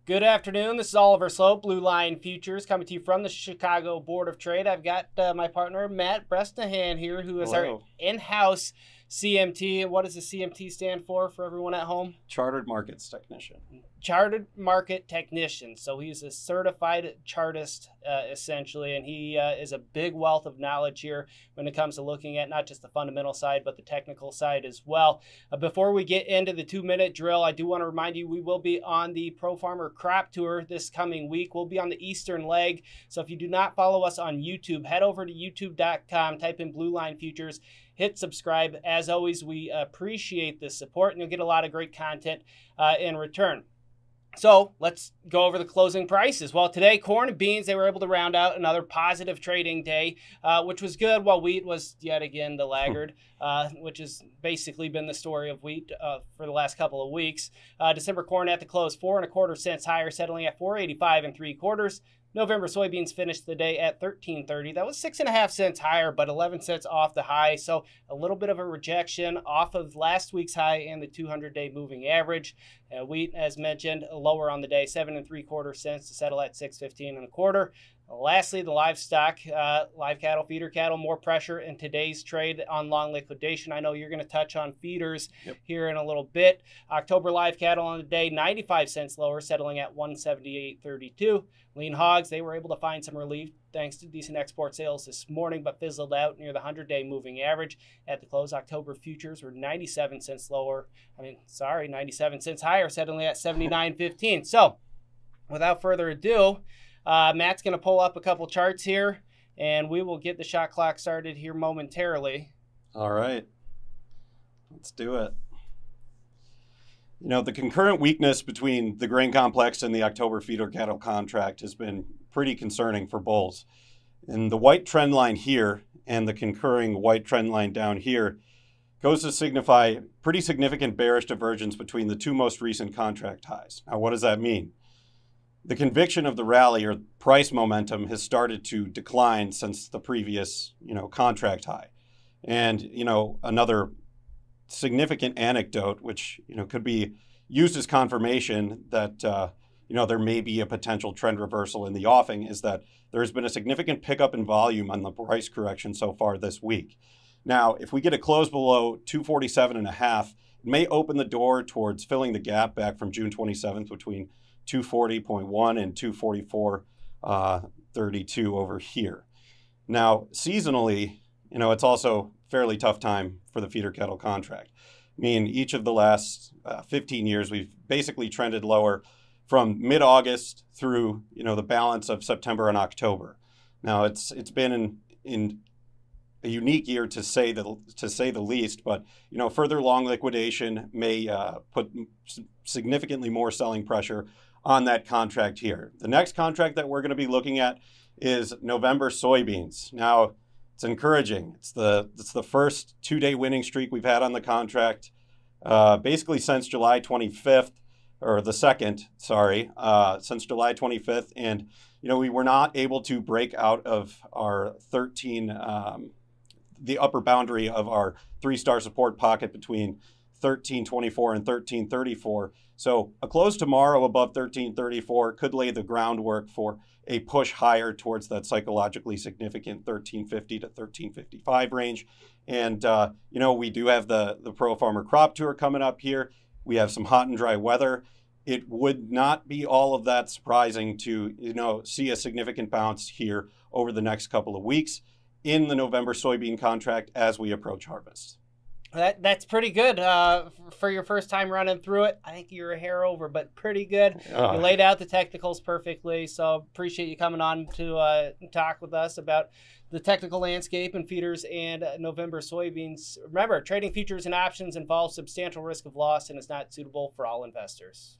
Good afternoon. This is Oliver Slope, Blue Line Futures, coming to you from the Chicago Board of Trade. I've got my partner, Matt Bresnahan here, who is our in-house CMT. What does the CMT stand for everyone at home? Chartered Markets Technician. Chartered Market Technician. So he's a certified chartist, essentially, and he is a big wealth of knowledge here when it comes to looking at not just the fundamental side, but the technical side as well. Before we get into the 2-minute drill, I do want to remind you we will be on the Pro Farmer Crop Tour this coming week. We'll be on the eastern leg. So if you do not follow us on YouTube, head over to youtube.com, type in Blue Line Futures, hit subscribe. As always, we appreciate the support, and you'll get a lot of great content in return. So let's go over the closing prices. Well, today, corn and beans, they were able to round out another positive trading day, which was good, while wheat was yet again the laggard, which has basically been the story of wheat for the last couple of weeks. December corn at the close, 4 1/4 cents higher, settling at 4.85 3/4. November soybeans finished the day at $13.30. That was 6.5 cents higher, but 11 cents off the high. So a little bit of a rejection off of last week's high and the 200-day moving average. Wheat, as mentioned, lower on the day, 7 3/4 cents to settle at 6.15 1/4. Lastly, the livestock, live cattle, feeder cattle, more pressure in today's trade on long liquidation. I know you're going to touch on feeders here in a little bit. October live cattle on the day, 95 cents lower, settling at 178.32. Lean hogs, they were able to find some relief thanks to decent export sales this morning, but fizzled out near the 100-day moving average. At the close, October futures were 97 cents lower. 97 cents higher, settling at 79.15. So, without further ado, Matt's going to pull up a couple charts here, and we will get the shot clock started here momentarily. All right. Let's do it. You know, the concurrent weakness between the grain complex and the October feeder cattle contract has been pretty concerning for bulls. And the white trend line here and the concurring white trend line down here goes to signify pretty significant bearish divergence between the two most recent contract highs. Now, what does that mean? The conviction of the rally or price momentum has started to decline since the previous, contract high. And, another significant anecdote, which, could be used as confirmation that, there may be a potential trend reversal in the offing, is that there has been a significant pickup in volume on the price correction so far this week. Now, if we get a close below 247.5, it may open the door towards filling the gap back from June 27th between 240.1 and 244.32 over here. Now, seasonally, it's also fairly tough time for the feeder cattle contract. I mean, each of the last 15 years, we've basically trended lower from mid-August through, the balance of September and October. Now, it's been in a unique year to say the least, but further long liquidation may put significantly more selling pressure on that contract here. The next contract that we're going to be looking at is November soybeans. Now, it's encouraging. It's the first 2-day winning streak we've had on the contract, basically since July 25th, or the second, since July 25th. And, we were not able to break out of our the upper boundary of our 3-star support pocket between 1324 and 1334. So a close tomorrow above 1334 could lay the groundwork for a push higher towards that psychologically significant 1350 to 1355 range. And, we do have the Pro Farmer Crop Tour coming up here. We have some hot and dry weather. It would not be all of that surprising to, see a significant bounce here over the next couple of weeks in the November soybean contract as we approach harvest. That's pretty good for your first time running through it. I think you're a hair over, but pretty good. You laid out the technicals perfectly, so appreciate you coming on to talk with us about the technical landscape and feeders and November soybeans. Remember, trading futures and options involves substantial risk of loss and is not suitable for all investors.